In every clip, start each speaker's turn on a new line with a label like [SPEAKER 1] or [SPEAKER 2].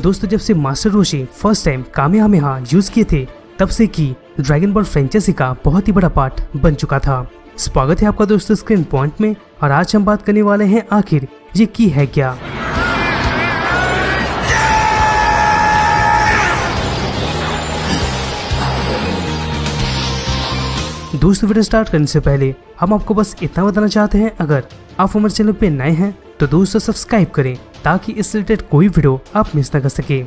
[SPEAKER 1] दोस्तों जब से मास्टर रोशी फर्स्ट टाइम कामेहामेहा यूज किए थे तब से की ड्रैगन बॉल फ्रेंचाइजी का बहुत ही बड़ा पार्ट बन चुका था। स्वागत है आपका दोस्तों स्क्रीन पॉइंट में, और आज हम बात करने वाले हैं आखिर ये की है क्या। दोस्तों वीडियो स्टार्ट करने से पहले हम आपको बस इतना बताना चाहते हैं, अगर आप हमारे चैनल पे नए हैं तो दोस्तों सब्सक्राइब करें ताकि इस रिलेटेड कोई वीडियो आप मिस ना कर सके।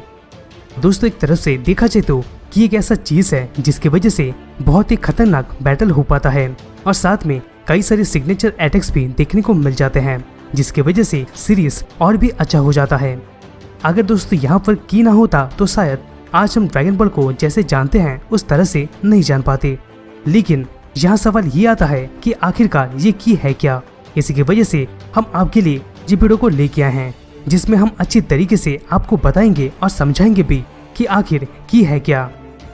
[SPEAKER 1] दोस्तों एक तरफ से देखा जाए तो कि एक ऐसा चीज है जिसकी वजह से बहुत ही खतरनाक बैटल हो पाता है और साथ में कई सारे सिग्नेचर अटैक्स भी देखने को मिल जाते हैं, जिसकी वजह से सीरीज और भी अच्छा हो जाता है। अगर दोस्तों यहाँ पर की ना होता तो शायद आज हम ड्रैगन बॉल को जैसे जानते हैं उस तरह से नहीं जान पाते। लेकिन यहाँ सवाल ये आता है कि आखिरकार ये की है क्या। इसी की वजह से हम आपके लिए ये वीडियो को लेके आए हैं, जिसमें हम अच्छी तरीके से आपको बताएंगे और समझाएंगे भी कि आखिर की है क्या।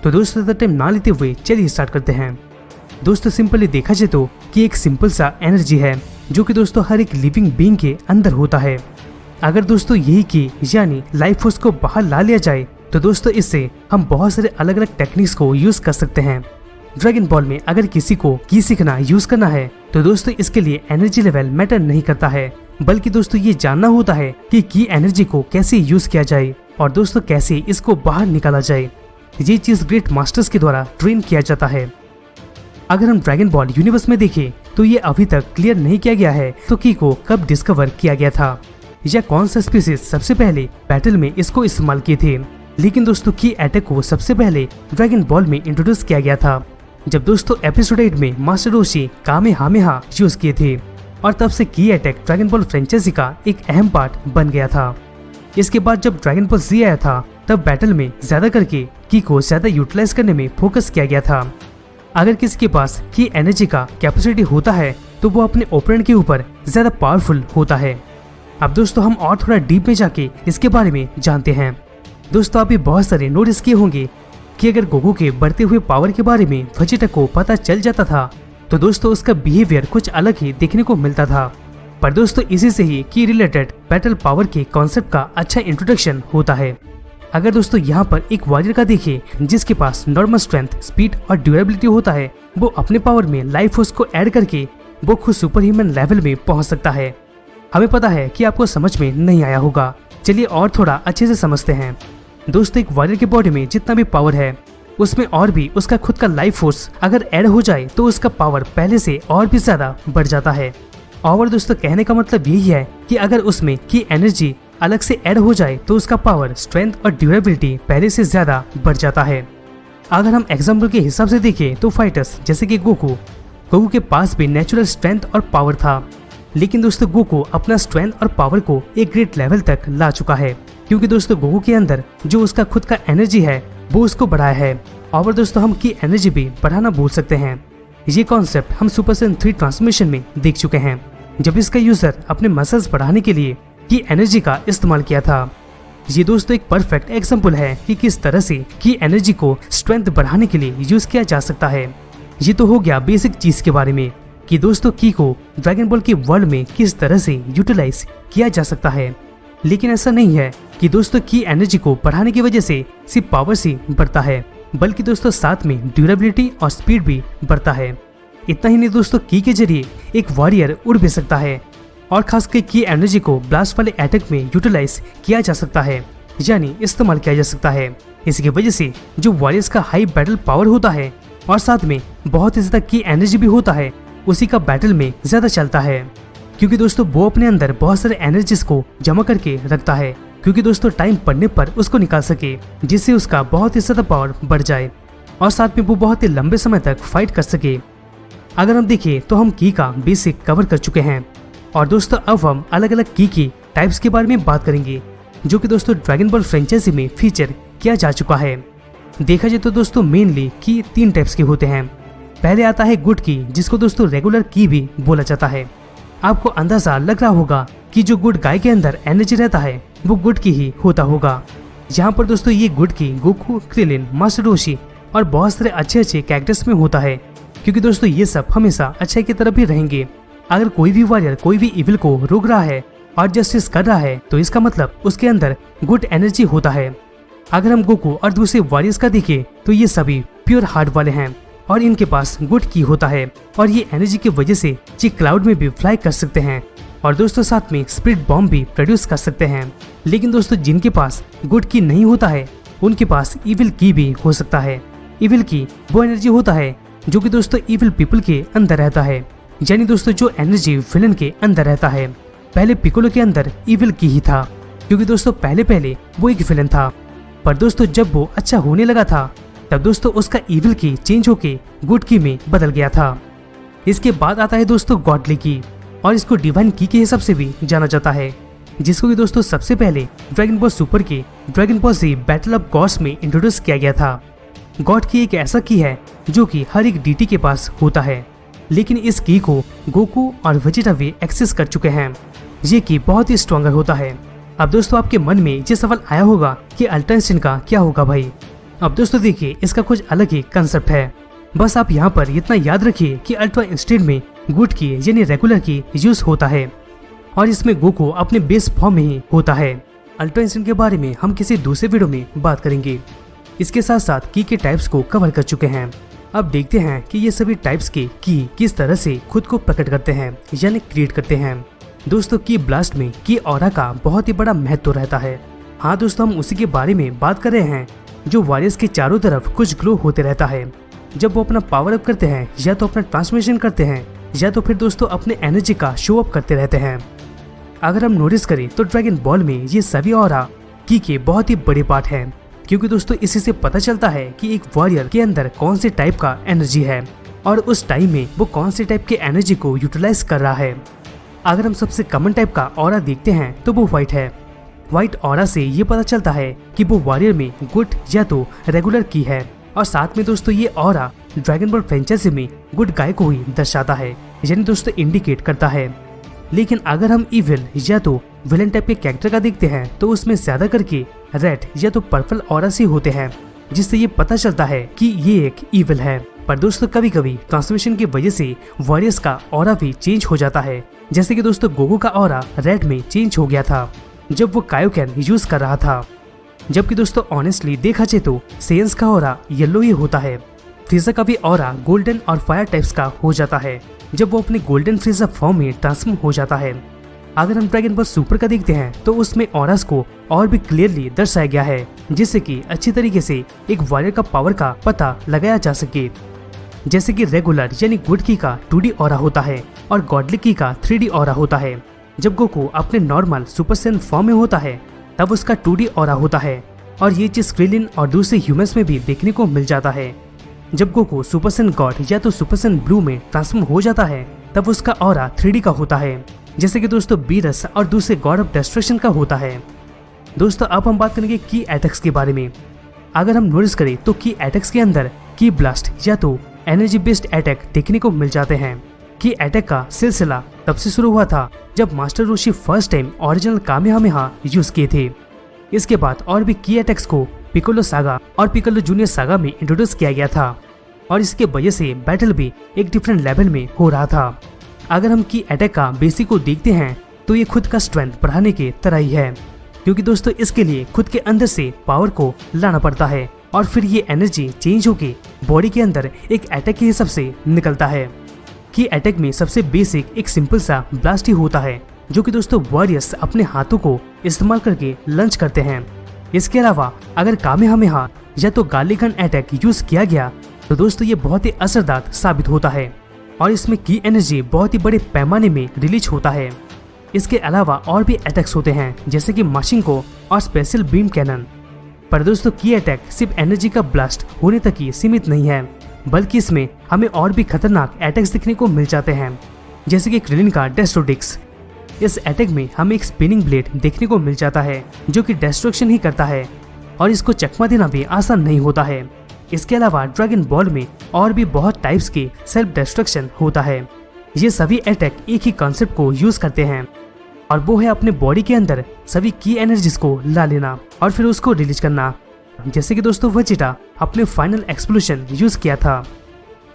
[SPEAKER 1] तो दोस्तों ज़्यादा टाइम ना लेते हुए चलिए स्टार्ट करते हैं। दोस्तों सिंपली देखा जाए तो कि एक सिंपल सा एनर्जी है जो कि दोस्तों हर एक लिविंग बीइंग के अंदर होता है। अगर दोस्तों यही की यानी लाइफ फोर्स को बाहर ला लिया जाए तो दोस्तों इससे हम बहुत सारे अलग अलग टेक्निक्स को यूज कर सकते हैं। ड्रैगन बॉल में अगर किसी को की सीखना यूज करना है तो दोस्तों इसके लिए एनर्जी लेवल मैटर नहीं करता है, बल्कि दोस्तों ये जानना होता है कि की एनर्जी को कैसे यूज किया जाए और दोस्तों कैसे इसको बाहर निकाला जाए। ये चीज ग्रेट मास्टर्स के द्वारा ट्रेन किया जाता है। अगर हम ड्रैगन बॉल यूनिवर्स में देखें तो ये अभी तक क्लियर नहीं किया गया है तो की को कब डिस्कवर किया गया था या कौन सा स्पीसीज सबसे पहले बैटल में इसको इस्तेमाल किए थे। लेकिन दोस्तों की अटैक को सबसे पहले ड्रैगन बॉल में इंट्रोड्यूस किया गया था जब दोस्तों एपिसोड 8 में मास्टर रोशी कामेहामेहा यूज किए थे, और तब से की अटैक ड्रैगन बॉल फ्रेंचाइजी का एक अहम पार्ट बन गया था। इसके बाद जब ड्रैगन बॉल Z आया था तब बैटल में ज्यादा करके की को ज्यादा यूटिलाइज करने में फोकस किया गया था। अगर किसी के पास की एनर्जी का कैपेसिटी होता है तो वो अपने ओपोनेंट के ऊपर ज्यादा पावरफुल होता है। अब दोस्तों हम और थोड़ा डीप में जाके इसके बारे में जानते हैं। दोस्तों आप भी बहुत सारे नोटिस किए होंगे कि अगर गोगो के बढ़ते हुए पावर के बारे में वेजिटा को पता चल जाता था तो दोस्तों उसका बिहेवियर कुछ अलग ही देखने को मिलता था। पर दोस्तों इसी से ही की रिलेटेड बैटल पावर के कॉन्सेप्ट का अच्छा इंट्रोडक्शन होता है। अगर दोस्तों यहाँ पर एक वॉरियर का देखिए जिसके पास नॉर्मल स्ट्रेंथ, स्पीड और ड्यूरेबिलिटी होता है, वो अपने पावर में लाइफ फोर्स को ऐड करके वो खुद सुपर ह्यूमन लेवल में पहुंच सकता है। हमें पता है कि आपको समझ में नहीं आया होगा, चलिए और थोड़ा अच्छे से समझते हैं। दोस्तों एक वॉरियर के बॉडी में जितना भी पावर है उसमें और भी उसका खुद का लाइफ फोर्स अगर ऐड हो जाए तो उसका पावर पहले से और भी ज्यादा बढ़ जाता है। और दोस्तों कहने का मतलब यही है कि अगर उसमें की एनर्जी अलग से ऐड हो जाए तो उसका पावर, स्ट्रेंथ और ड्यूरेबिलिटी पहले से ज्यादा बढ़ जाता है। अगर हम एग्जाम्पल के हिसाब से देखें तो फाइटर्स जैसे कि गोकू के पास भी नेचुरल स्ट्रेंथ और पावर था, लेकिन दोस्तों गोकू अपना स्ट्रेंथ और पावर को एक ग्रेट लेवल तक ला चुका है, क्योंकि दोस्तों गोकू के अंदर जो उसका खुद का एनर्जी है वो उसको बढ़ाया है। और दोस्तों हम की एनर्जी भी बढ़ाना भूल सकते हैं। ये कॉन्सेप्ट हम सुपर सैयन 3 ट्रांसफॉर्मेशन में देख चुके हैं, जब इसका यूजर अपने मसल्स बढ़ाने के लिए की एनर्जी का इस्तेमाल किया था। ये दोस्तों एक परफेक्ट एग्जांपल है कि किस तरह से की एनर्जी को स्ट्रेंथ बढ़ाने के लिए यूज किया जा सकता है। ये तो हो गया बेसिक चीज के बारे में कि दोस्तों की को ड्रैगन बॉल के वर्ल्ड में किस तरह से यूटिलाइज किया जा सकता है। लेकिन ऐसा नहीं है कि दोस्तों की एनर्जी को बढ़ाने की वजह से सिर्फ पावर से बढ़ता है, बल्कि दोस्तों साथ में ड्यूरेबिलिटी और स्पीड भी बढ़ता है। इतना ही नहीं दोस्तों की के जरिए एक वॉरियर उड़ भी सकता है, और खासकर की एनर्जी को ब्लास्ट वाले अटैक में यूटिलाइज किया जा सकता है, यानी इस्तेमाल किया जा सकता है। इसकी वजह से जो वॉरियर्स का हाई बैटल पावर होता है और साथ में बहुत ही ज्यादा की एनर्जी भी होता है, उसी का बैटल में ज्यादा चलता है, क्योंकि दोस्तों वो अपने अंदर बहुत सारे एनर्जीज को जमा करके रखता है, क्योंकि दोस्तों टाइम पड़ने पर उसको निकाल सके, जिससे उसका बहुत ही ज्यादा पावर बढ़ जाए और साथ में वो बहुत ही लंबे समय तक फाइट कर सके। अगर हम देखें तो हम की का बेसिक कवर कर चुके हैं, और दोस्तों अब हम अलग अलग की टाइप्स के बारे में बात करेंगे जो कि दोस्तों ड्रैगन बॉल फ्रेंचाइजी में फीचर किया जा चुका है। देखा जाए तो दोस्तों मेनली की 3 टाइप्स के होते हैं। पहले आता है गुड की, जिसको दोस्तों रेगुलर की भी बोला जाता है। आपको अंदाजा लग रहा होगा कि जो गुड गाय के अंदर एनर्जी रहता है वो गुड की ही होता होगा। यहाँ पर दोस्तों ये गुड की गोकू, क्रिलिन, मास्टर रोशी और बहुत सारे अच्छे अच्छे कैरेक्टर्स में होता है, क्योंकि दोस्तों ये सब हमेशा अच्छाई की तरफ ही रहेंगे। अगर कोई भी वॉरियर कोई भी इविल को रोक रहा है और जस्टिस कर रहा है तो इसका मतलब उसके अंदर गुड एनर्जी होता है। अगर हम गोकू और दूसरे वॉरियर्स का देखें तो ये सभी प्योर हार्ट वाले हैं और इनके पास गुड की होता है और ये एनर्जी की वजह से ये क्लाउड में भी फ्लाई कर सकते हैं और दोस्तों साथ में स्पिरिट बॉम्ब भी प्रोड्यूस कर सकते हैं। लेकिन दोस्तों जिनके पास गुड की नहीं होता है उनके पास इविल की भी हो सकता है। इविल की वो एनर्जी होता है जो कि दोस्तों इविल पीपल के अंदर रहता है, यानी दोस्तों जो एनर्जी विलन के अंदर रहता है। पहले पिकोलो के अंदर इविल की ही था क्योंकि दोस्तों पहले वो एक विलन था, पर दोस्तों जब वो अच्छा होने लगा था तब दोस्तों उसका इविल की चेंज होके गुड की में बदल गया था। इसके बाद आता है दोस्तों गॉडली की और इसको डिवाइन की के हिसाब से भी जाना जाता है, जिसको कि दोस्तों सबसे पहले ड्रैगन बॉल सुपर के Dragon Ball Z battle of gods में इंट्रोड्यूस किया गया था। गॉड की एक ऐसा की है जो कि हर एक डीटी के पास होता है, लेकिन इस की को गोकू और वेजिटा भी एक्सेस कर चुके हैं। ये की बहुत ही स्ट्रॉन्गर होता है। अब दोस्तों आपके मन में ये सवाल आया होगा कि अल्ट्रा इंस्टेंट का क्या होगा भाई। अब दोस्तों देखिए इसका कुछ अलग ही कंसेप्ट है। बस आप यहाँ पर इतना याद रखिए कि अल्ट्रा इंस्टेंट में गुड की यानी रेगुलर की यूज होता है और इसमें गोकू अपने बेस फॉर्म में ही होता है। अल्ट्रा इंस्टेंट के बारे में हम किसी दूसरे वीडियो में बात करेंगे। इसके साथ साथ की के टाइप्स को कवर कर चुके हैं। अब देखते हैं कि ये सभी टाइप्स के की किस तरह से खुद को प्रकट करते हैं यानी क्रिएट करते हैं। दोस्तों की ब्लास्ट में की ऑरा का बहुत ही बड़ा महत्व रहता है। हाँ दोस्तों हम उसी के बारे में बात कर रहे हैं जो वॉरियर्स के चारों तरफ कुछ ग्लो होते रहता है जब वो अपना पावर अप करते हैं या तो अपना ट्रांसफॉर्मेशन करते हैं या तो फिर दोस्तों अपने एनर्जी का शो अप करते रहते हैं। अगर हम नोटिस करें तो ड्रैगन बॉल में ये सभी ऑरा की के बहुत ही बड़े पार्ट हैं, क्योंकि दोस्तों इसी से पता चलता है कि एक वॉरियर के अंदर कौन से टाइप का एनर्जी है और उस टाइम में वो कौन से टाइप के एनर्जी को यूटिलाइज कर रहा है। अगर हम सबसे कॉमन टाइप का ऑरा देखते हैं तो वो व्हाइट है। व्हाइट ऑरा से ये पता चलता है कि वो वॉरियर में गुड या तो रेगुलर की है और साथ में दोस्तों ये ऑरा ड्रैगन बॉल फ्रेंचाइजी में गुड गाय को ही दर्शाता है, यानी दोस्तों इंडिकेट करता है। लेकिन अगर हम इविल या तो विलन टाइप के कैरेक्टर का देखते हैं तो उसमें ज्यादा करके रेड या तो पर्पल ऑरा से होते हैं, जिससे ये पता चलता है कि ये एक इविल है। पर दोस्तों कभी कभी ट्रांसफॉर्मेशन की वजह से वॉरियर्स का ऑरा भी चेंज हो जाता है, जैसे कि दोस्तों गोगो का ऑरा रेड में चेंज हो गया था जब वो कायोकैन यूज कर रहा था, जबकि दोस्तों ऑनेस्टली देखा जाए तो सेयंस का ऑरा येलो ही होता है। फ्रीजा का भी ऑरा गोल्डन और फायर टाइप्स का हो जाता है जब वो अपने गोल्डन फ्रीजा फॉर्म में ट्रांसफॉर्म हो जाता है। अगर हम ड्रैगन बॉल सुपर का देखते हैं तो उसमें ऑरास को और भी क्लियरली दर्शाया गया है, जिससे कि अच्छी तरीके से एक वॉरियर का पावर का पता लगाया जा सके। जैसे कि रेगुलर यानी गुड की का 2D ऑरा होता है और गॉडली की का 3D ऑरा होता है। जब गोकू अपने नॉर्मल सुपर सैयन फॉर्म में होता है तब उसका 2D ऑरा होता है और ये चीज क्रिलिन और दूसरे ह्यूमंस में भी देखने को मिल जाता है। जब गोकू सुपर सैयन गॉड या तो सुपर सैयन ब्लू में ट्रांसफॉर्म हो जाता है तब उसका ऑरा 3D का होता है, जैसे कि दोस्तों बीरस और दूसरे गॉड ऑफ डिस्ट्रक्शन का होता है। दोस्तों अब हम बात करेंगे की अटैक्स के बारे में। अगर हम नोटिस करें तो की अटैक्स के अंदर की ब्लास्ट या तो एनर्जी बेस्ड अटैक देखने को मिल जाते हैं। की अटैक का सिलसिला तब से शुरू हुआ था जब मास्टर रोशी first time original Kamehameha use किए थे। इसके बाद और भी की अटैक्स को पिकोलो सागा और पिकोलो जूनियर सागा में इंट्रोड्यूस किया गया था और इसके वजह से बैटल भी एक डिफरेंट लेवल में हो रहा था। अगर हम की अटैक का बेसिक को देखते हैं तो ये खुद का स्ट्रेंथ बढ़ाने के तरह ही है, क्योंकि दोस्तों इसके लिए खुद के अंदर से पावर को लाना पड़ता है और फिर ये एनर्जी चेंज होके बॉडी के अंदर एक अटैक के हिसाब से निकलता है। की अटैक में सबसे बेसिक एक सिंपल सा ब्लास्ट ही होता है, जो कि दोस्तों वॉरियर्स अपने हाथों को इस्तेमाल करके लंच करते हैं। इसके अलावा अगर कामेहामेहा या तो गार्लिक अटैक यूज किया गया तो दोस्तों ये बहुत ही असरदार साबित होता है और इसमें की एनर्जी बहुत ही बड़े पैमाने में रिलीज होता है। इसके अलावा और भी अटैक्स होते हैं जैसे कि माशिंको और स्पेशल बीम कैनन। पर दोस्तों की अटैक सिर्फ एनर्जी का ब्लास्ट होने तक ही सीमित नहीं है, बल्कि इसमें हमें और भी खतरनाक अटैक्स दिखने को मिल जाते हैं, जैसे कि क्रिलिन का डेस्ट्रोडिक्स। इस अटैक में हमें एक स्पिनिंग ब्लेड देखने को मिल जाता है जो कि डिस्ट्रक्शन ही करता है और इसको चकमा देना भी आसान नहीं होता है। इसके अलावा ड्रैगन बॉल में और भी बहुत टाइप्स के सेल्फ डिस्ट्रक्शन होता है। ये सभी अटैक एक ही कॉन्सेप्ट को यूज करते हैं और वो है अपने बॉडी के अंदर सभी की एनर्जीज को ला लेना और फिर उसको रिलीज करना, जैसे कि दोस्तों वेजिटा अपने फाइनल एक्सप्लोजन यूज किया था।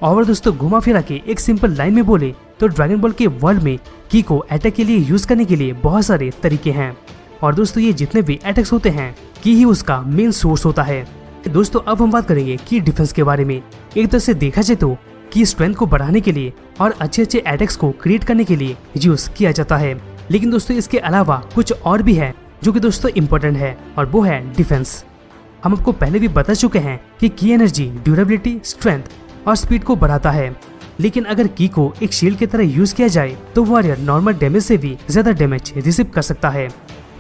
[SPEAKER 1] और दोस्तों घुमा फिरा के एक सिंपल लाइन में बोले तो ड्रैगन बॉल के वर्ल्ड में की को अटैक के लिए यूज करने के लिए बहुत सारे तरीके हैं। और दोस्तों ये जितने भी अटैक्स होते हैं की ही उसका मेन सोर्स होता है। दोस्तों अब हम बात करेंगे की डिफेंस के बारे में। एक तरह से देखा जाए तो की स्ट्रेंथ को बढ़ाने के लिए और अच्छे अच्छे अटैक्स को क्रिएट करने के लिए यूज किया जाता है। लेकिन दोस्तों इसके अलावा कुछ और भी है जो कि दोस्तों इम्पोर्टेंट है, और वो है डिफेंस। हम आपको पहले भी बता चुके हैं कि की एनर्जी, ड्यूरेबिलिटी, स्ट्रेंथ और स्पीड को बढ़ाता है। लेकिन अगर की को एक शील्ड की तरह यूज किया जाए तो वॉरियर नॉर्मल डैमेज से भी ज्यादा डैमेज रिसीव कर सकता है।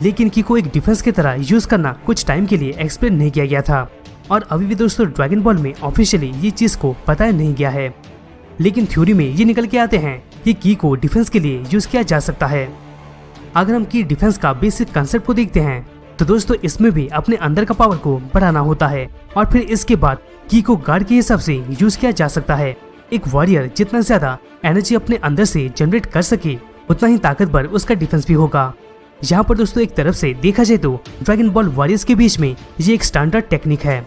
[SPEAKER 1] लेकिन की को एक डिफेंस की तरह यूज करना कुछ टाइम के लिए एक्सप्लेन नहीं किया गया था, और अभी भी दोस्तों ड्रैगन बॉल में ऑफिशियली ये चीज को बताया नहीं गया है। लेकिन थ्योरी में ये निकल के आते हैं कि की को डिफेंस के लिए यूज किया जा सकता है। अगर हम की डिफेंस का बेसिक कंसेप्ट को देखते हैं तो दोस्तों इसमें भी अपने अंदर का पावर को बढ़ाना होता है, और फिर इसके बाद की को गार्ड के हिसाब से यूज किया जा सकता है। एक वॉरियर जितना ज्यादा एनर्जी अपने अंदर से जनरेट कर सके उतना ही ताकतवर उसका डिफेंस भी होगा। यहाँ पर दोस्तों एक तरफ से देखा जाए तो ड्रैगन बॉल वॉरियर्स के बीच में ये एक स्टैंडर्ड टेक्निक है।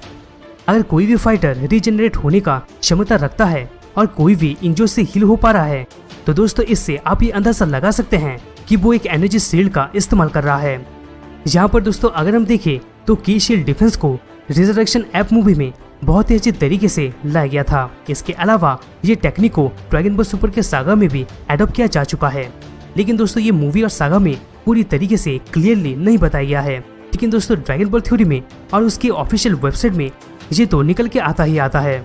[SPEAKER 1] अगर कोई भी फाइटर रीजनरेट होने का क्षमता रखता है और कोई भी इंजरी से हील हो पा रहा है तो दोस्तों इससे आप ये अंदाजा लगा सकते हैं कि वो एक एनर्जी शील्ड का इस्तेमाल कर रहा है। यहाँ पर दोस्तों अगर हम देखें तो की शील्ड डिफेंस को रिजरेक्शन ऐप मूवी में बहुत ही अच्छे तरीके से लाया गया था। इसके अलावा ये टेक्निक को ड्रैगन बॉल सुपर के सागा में भी एडॉप्ट किया जा चुका है। लेकिन दोस्तों ये मूवी और सागा में पूरी तरीके से क्लियरली नहीं बताया गया है। लेकिन दोस्तों ड्रैगन बॉल थ्योरी में और उसकी ऑफिशियल वेबसाइट में ये तो निकल के आता ही आता है।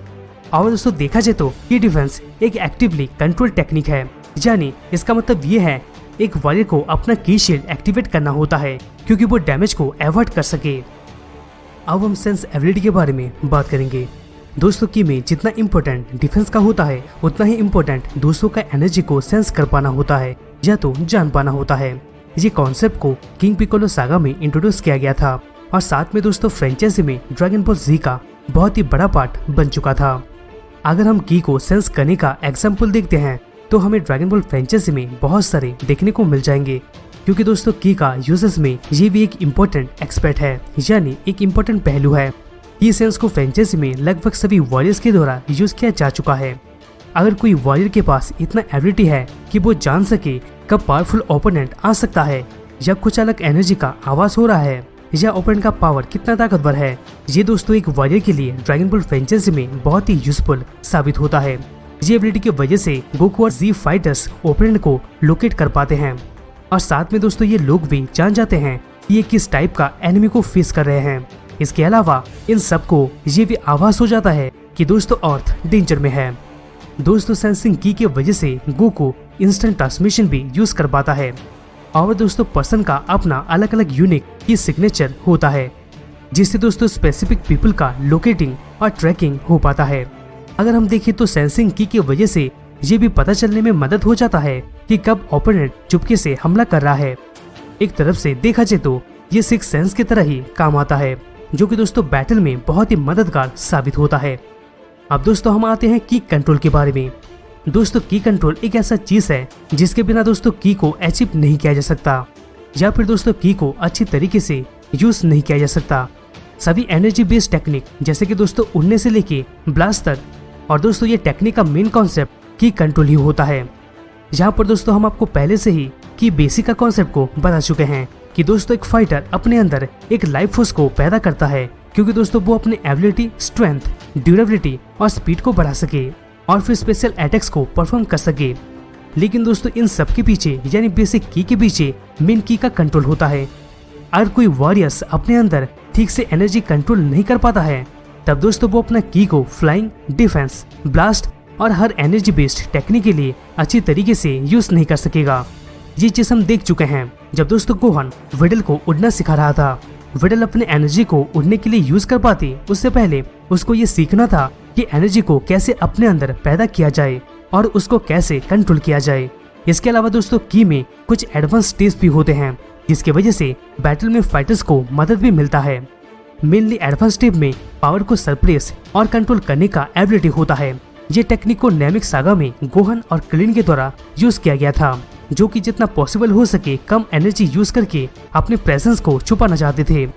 [SPEAKER 1] और दोस्तों देखा जाए तो ये डिफेंस एक एक्टिवली कंट्रोल टेक्निक है, यानी इसका मतलब ये है एक वॉरियर को अपना की शील्ड एक्टिवेट करना होता है क्योंकि वो डैमेज को अवॉइड कर सके। अब हम सेंस एबिलिटी के बारे में बात करेंगे। दोस्तों की में जितना इम्पोर्टेंट डिफेंस का होता है उतना ही इम्पोर्टेंट दूसरों का एनर्जी को सेंस कर पाना होता है या तो जान पाना होता है। ये कॉन्सेप्ट को किंग पिकोलो सागा में इंट्रोड्यूस किया गया था, और साथ में दोस्तों फ्रेंचाइजी में ड्रैगन बॉल जी का बहुत ही बड़ा पार्ट बन चुका था। अगर हम की को सेंस करने का एग्जाम्पल देखते हैं तो हमें ड्रैगन बॉल फ्रेंचाइजी में बहुत सारे देखने को मिल जाएंगे, क्योंकि दोस्तों की का यूजर्स में ये भी एक इम्पोर्टेंट एक्सपर्ट है, यानी एक इम्पोर्टेंट पहलू है। की सेंस को फ्रेंचाइजी में लगभग सभी वॉरियर्स के द्वारा यूज किया जा चुका है। अगर कोई वॉरियर के पास इतना एबिलिटी है कि वो जान सके कब पावरफुल ओपोनेंट आ सकता है या कुछ अलग एनर्जी का आवाज हो रहा है या ओपोनेंट का पावर कितना ताकतवर है, ये दोस्तों एक वॉरियर के लिए ड्रैगन बॉल फ्रेंचाइजी में बहुत ही यूजफुल साबित होता है। ये एबिलिटी की वजह से गोकू और जी फाइटर्स ओपोनेंट को लोकेट कर पाते हैं, और साथ में दोस्तों ये लोग भी जान जाते हैं कि ये किस टाइप का एनिमी को फेस कर रहे हैं। इसके अलावा इन सबको ये भी आभास हो जाता है कि दोस्तों अर्थ डेंजर में है। दोस्तों सेंसिंग की के वजह से गोकू इंस्टेंट ट्रांसमिशन भी यूज कर पाता है, और दोस्तों पर्सन का अपना अलग अलग यूनिक की सिग्नेचर होता है, जिससे दोस्तों स्पेसिफिक पीपल का लोकेटिंग और ट्रैकिंग हो पाता है। अगर हम देखें तो सेंसिंग की के वजह से ये भी पता चलने में मदद हो जाता है कि कब ओपोनेंट चुपके से हमला कर रहा है। एक तरफ से देखा जाए तो ये सिक्स सेंस की तरह ही काम आता है, जो कि दोस्तों बैटल में बहुत ही मददगार साबित होता है। अब दोस्तों हम आते हैं की कंट्रोल के बारे में। दोस्तों की कंट्रोल एक ऐसा चीज है जिसके बिना दोस्तों की को अचीव नहीं किया जा सकता, या फिर दोस्तों की को अच्छी तरीके से यूज नहीं किया जा सकता। सभी एनर्जी बेस्ड टेक्निक जैसे कि दोस्तों उड़ने से लेके ब्लास्ट तक, और दोस्तों ये टेक्निक का मेन कॉन्सेप्ट की कंट्रोल ही होता है। यहाँ पर दोस्तों हम आपको पहले से ही की बेसिक का कॉन्सेप्ट को बता चुके हैं कि दोस्तों एक फाइटर अपने अंदर एक लाइफ फोर्स को पैदा करता है, क्योंकि दोस्तों वो अपने एबिलिटी, स्ट्रेंथ, ड्यूरेबिलिटी और स्पीड को बढ़ा सके और फिर स्पेशल अटैक्स को परफॉर्म कर सके। लेकिन दोस्तों इन सब के पीछे यानी बेसिक की के पीछे मेन की का कंट्रोल होता है। अगर कोई वॉरियर्स अपने अंदर ठीक से एनर्जी कंट्रोल नहीं कर पाता है तब दोस्तों वो अपना की को फ्लाइंग, डिफेंस, ब्लास्ट और हर एनर्जी बेस्ड टेक्निक के लिए अच्छी तरीके से यूज नहीं कर सकेगा। ये चीज हम देख चुके हैं जब दोस्तों गोहन विडल को उड़ना सिखा रहा था। विडल अपने एनर्जी को उड़ने के लिए यूज कर पाती उससे पहले उसको ये सीखना था कि एनर्जी को कैसे अपने अंदर पैदा किया जाए और उसको कैसे कंट्रोल किया जाए। इसके अलावा दोस्तों की में कुछ एडवांस टेस्ट भी होते हैं जिसकी वजह से बैटल में फाइटर्स को मदद भी मिलता है। मेनली एडवांस स्टेप में पावर को सरप्रेस और कंट्रोल करने का एबिलिटी होता है। ये टेक्निक को नेमिक सागा में गोहन और क्लिन के द्वारा यूज किया गया था, जो कि जितना पॉसिबल हो सके कम एनर्जी यूज करके अपने प्रेजेंस को छुपाना चाहते थे।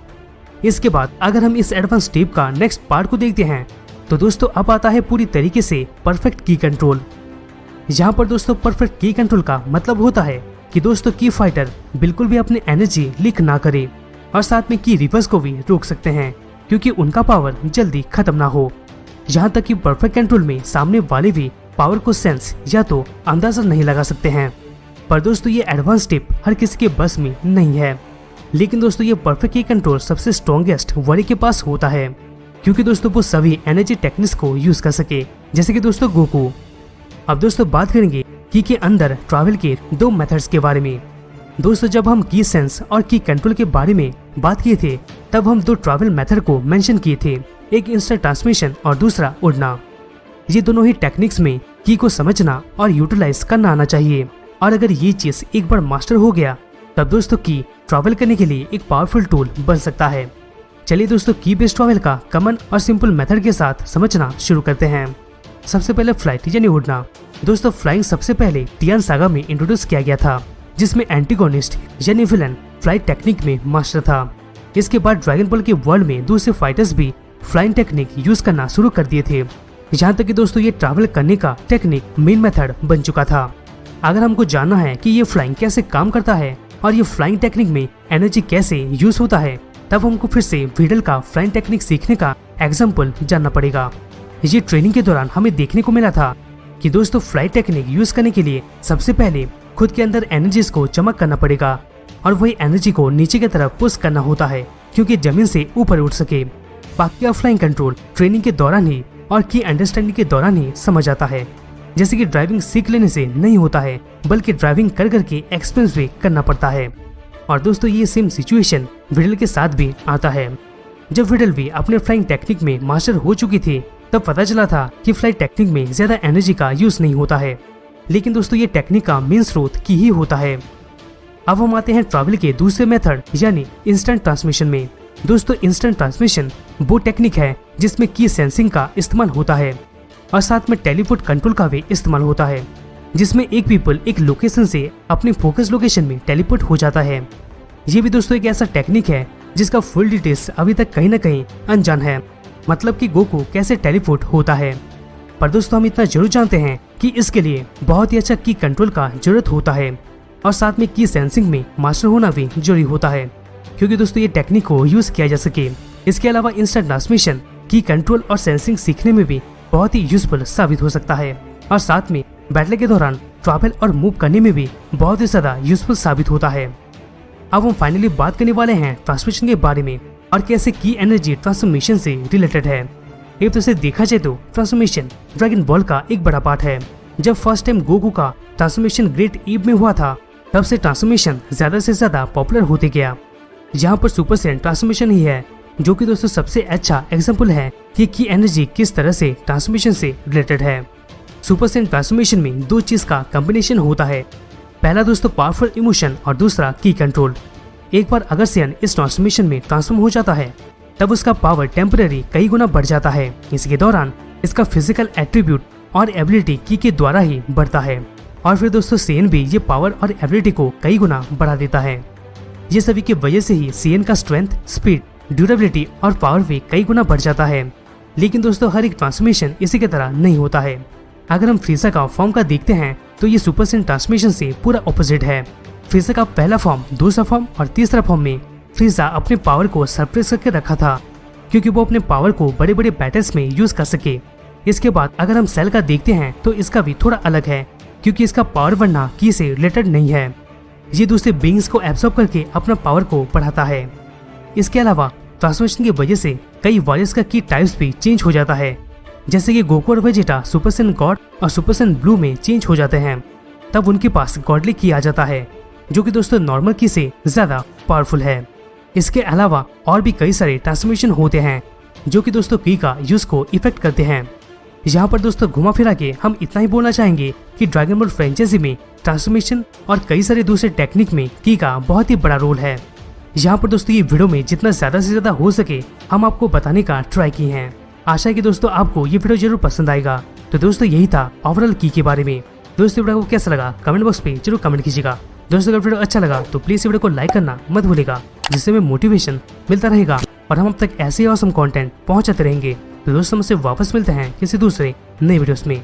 [SPEAKER 1] इसके बाद अगर हम इस एडवांस स्टेप का नेक्स्ट पार्ट को देखते हैं तो दोस्तों अब आता है पूरी तरीके से परफेक्ट की कंट्रोल। यहाँ पर दोस्तों परफेक्ट की कंट्रोल का मतलब होता है कि दोस्तों की फाइटर बिल्कुल भी अपनी एनर्जी लीक ना करे और साथ में की रिवर्स को भी रोक सकते हैं क्योंकि उनका पावर जल्दी खत्म ना हो। यहाँ तक कि परफेक्ट कंट्रोल में सामने वाले भी पावर को सेंस या तो अंदाजा नहीं लगा सकते हैं। पर दोस्तों ये एडवांस टिप हर किसी के बस में नहीं है, लेकिन दोस्तों ये परफेक्ट की कंट्रोल सबसे स्ट्रॉन्गेस्ट वाले के पास होता है क्योंकि दोस्तों वो सभी एनर्जी टेक्निक्स को यूज कर सके, जैसे कि दोस्तों गोकू। अब दोस्तों बात करेंगे की के अंदर ट्रैवल के 2 मेथड्स के बारे में। दोस्तों जब हम की सेंस और की कंट्रोल के बारे में बात किए थे तब हम 2 ट्रैवल मेथड को मेंशन किए थे, एक इंस्टेंट ट्रांसमिशन और दूसरा उड़ना। ये दोनों ही टेक्निक्स में की को समझना और यूटिलाइज करना आना चाहिए और अगर ये चीज एक बार मास्टर हो गया तब दोस्तों की ट्रैवल करने के लिए एक पावरफुल टूल बन सकता है। चलिए दोस्तों की बेस्ड ट्रैवल का कॉमन और सिंपल मेथड के साथ समझना शुरू करते हैं। सबसे पहले फ्लाइट यानी उड़ना। दोस्तों फ्लाइंग सबसे पहले टियान सागा में इंट्रोड्यूस किया गया था जिसमें एंटीगोनिस्ट यानी विलन फ्लाइट टेक्निक में मास्टर था। इसके बाद ड्रैगन बॉल के वर्ल्ड में दूसरे फाइटर्स भी फ्लाइंग टेक्निक यूज करना शुरू कर दिए थे, यहाँ तक कि दोस्तों ये ट्रैवल करने का टेक्निक मेन मेथड बन चुका था। अगर हमको जानना है कि ये फ्लाइंग कैसे काम करता है और ये फ्लाइंग टेक्निक में एनर्जी कैसे यूज होता है तब हमको फिर से वीडल का फ्लाइंग टेक्निक सीखने का एग्जाम्पल जानना पड़ेगा। ये ट्रेनिंग के दौरान हमें देखने को मिला था कि दोस्तों फ्लाइट टेक्निक यूज करने के लिए सबसे पहले खुद के अंदर एनर्जीज को जमा करना पड़ेगा और वही एनर्जी को नीचे की तरफ पुश करना होता है क्योंकि जमीन से ऊपर उठ सके। बाकी फ्लाइंग कंट्रोल ट्रेनिंग के दौरान ही और की अंडरस्टैंडिंग के दौरान ही समझ आता है, जैसे कि ड्राइविंग सीख लेने से नहीं होता है बल्कि ड्राइविंग कर करके एक्सपीरियंस भी करना पड़ता है। और दोस्तों ये सेम सिचुएशन विडल के साथ भी आता है। जब विडल भी अपने फ्लाइंग टेक्निक में मास्टर हो चुकी थी तब पता चला था कि फ्लाइट टेक्निक में ज्यादा एनर्जी का यूज नहीं होता है, लेकिन दोस्तों ये टेक्निक का मेन स्रोत की ही होता है। अब हम आते हैं ट्रैवल के दूसरे मेथड यानी इंस्टेंट ट्रांसमिशन में। दोस्तों इंस्टेंट ट्रांसमिशन वो टेक्निक है जिसमें की सेंसिंग का इस्तेमाल होता है और साथ में टेलीपोर्ट कंट्रोल का भी इस्तेमाल होता है, जिसमें एक पीपल एक लोकेशन से अपने फोकस लोकेशन में टेलीपोर्ट हो जाता है। ये भी दोस्तों एक ऐसा टेक्निक है जिसका फुल डिटेल्स अभी तक कहीं ना कहीं अनजान है, मतलब कि गोकू कैसे टेलीपोर्ट होता है। पर दोस्तों हम इतना जरूर जानते हैं कि इसके लिए बहुत ही अच्छा की कंट्रोल का जरूरत होता है और साथ में की सेंसिंग में मास्टर होना भी जरूरी होता है क्योंकि दोस्तों ये टेक्निक को यूज किया जा सके। इसके अलावा इंस्टेंट ट्रांसमिशन की कंट्रोल और सेंसिंग सीखने में भी बहुत ही यूजफुल साबित हो सकता है और साथ में बैटल के दौरान ट्रैवल और मूव करने में भी बहुत ही ज्यादा यूजफुल साबित होता है। अब हम फाइनली बात करने वाले हैं ट्रांसमिशन के बारे में और कैसे की एनर्जी ट्रांसफॉर्मेशन से रिलेटेड है। एक तो से देखा जाए तो ट्रांसफॉर्मेशन ड्रैगन बॉल का एक बड़ा पार्ट है। जब फर्स्ट टाइम गोकू का ट्रांसफॉर्मेशन ग्रेट ईव में हुआ था तब से ट्रांसफॉर्मेशन ज्यादा से ज्यादा पॉपुलर होते गया। यहाँ पर सुपर सैयन ट्रांसफॉर्मेशन ही है जो कि दोस्तों सबसे अच्छा एग्जाम्पल है कि की एनर्जी किस तरह से ट्रांसफॉर्मेशन से रिलेटेड है। सुपर सैयन ट्रांसफॉर्मेशन में 2 चीज का कॉम्बिनेशन होता है, पहला दोस्तों पावरफुल इमोशन और दूसरा की कंट्रोल। एक बार अगर सैयन इस ट्रांसफॉर्मेशन में ट्रांसफॉर्म हो जाता है तब उसका पावर टेम्पररी कई गुना बढ़ जाता है। इसके दौरान इसका फिजिकल एट्रीब्यूट और एबिलिटी की के द्वारा ही बढ़ता है और फिर दोस्तों सैयन भी ये पावर और एबिलिटी को कई गुना बढ़ा देता है। ये सभी की वजह से ही सैयन का स्ट्रेंथ, स्पीड, ड्यूरेबिलिटी और पावर भी कई गुना बढ़ जाता है। लेकिन दोस्तों हर एक ट्रांसफॉर्मेशन इसी की तरह नहीं होता है। अगर हम फ्रीजा का फॉर्म का देखते हैं तो ये सुपर सैयन ट्रांसफॉर्मेशन से पूरा ऑपोजिट है। फ्रीजा का पहला फॉर्म, दूसरा फॉर्म और तीसरा फॉर्म में फ्रीजा अपने पावर को सरप्रेस करके रखा था क्योंकि वो अपने पावर को बड़े बड़े बैटल्स में यूज कर सके। इसके बाद अगर हम सेल का देखते हैं तो इसका भी थोड़ा अलग है क्योंकि इसका पावर बढ़ना की से रिलेटेड नहीं है। ये दूसरे बीइंग्स को एब्सॉर्ब करके अपना पावर को बढ़ाता है। इसके अलावा ट्रांसफॉर्मेशन की वजह से कई वॉरियर्स का की टाइप्स भी चेंज हो जाता है, जैसे कि गोकू और वेजिटा सुपर सैयन गॉड और सुपर सैयन ब्लू में चेंज हो जाते हैं तब उनके पास गॉडली की आ जाता है जो कि दोस्तों नॉर्मल की से ज्यादा पावरफुल है। इसके अलावा और भी कई सारे ट्रांसफॉर्मेशन होते हैं जो कि दोस्तों की का यूज को इफेक्ट करते हैं। यहाँ पर दोस्तों घुमा फिरा के हम इतना ही बोलना चाहेंगे कि ड्रैगन बॉल फ्रेंचाइजी में ट्रांसफॉर्मेशन और कई सारे दूसरे टेक्निक में की का बहुत ही बड़ा रोल है। यहाँ पर दोस्तों ये वीडियो में जितना ज्यादा से ज्यादा हो सके हम आपको बताने का ट्राई किए हैं। आशा है कि दोस्तों आपको ये वीडियो जरूर पसंद आएगा। तो दोस्तों यही था ओवरऑल की के बारे में। दोस्तों वीडियो को कैसा लगा कमेंट बॉक्स पे जरूर कमेंट कीजिएगा। दोस्तों अगर वीडियो अच्छा लगा तो प्लीज वीडियो को लाइक करना मत भूलिएगा, जिससे हमें मोटिवेशन मिलता रहेगा और हम अब तक ऐसे ही ऑसम कंटेंट पहुंचाते रहेंगे। तो दोस्तों हमसे वापस मिलते हैं किसी दूसरे नए वीडियोस में।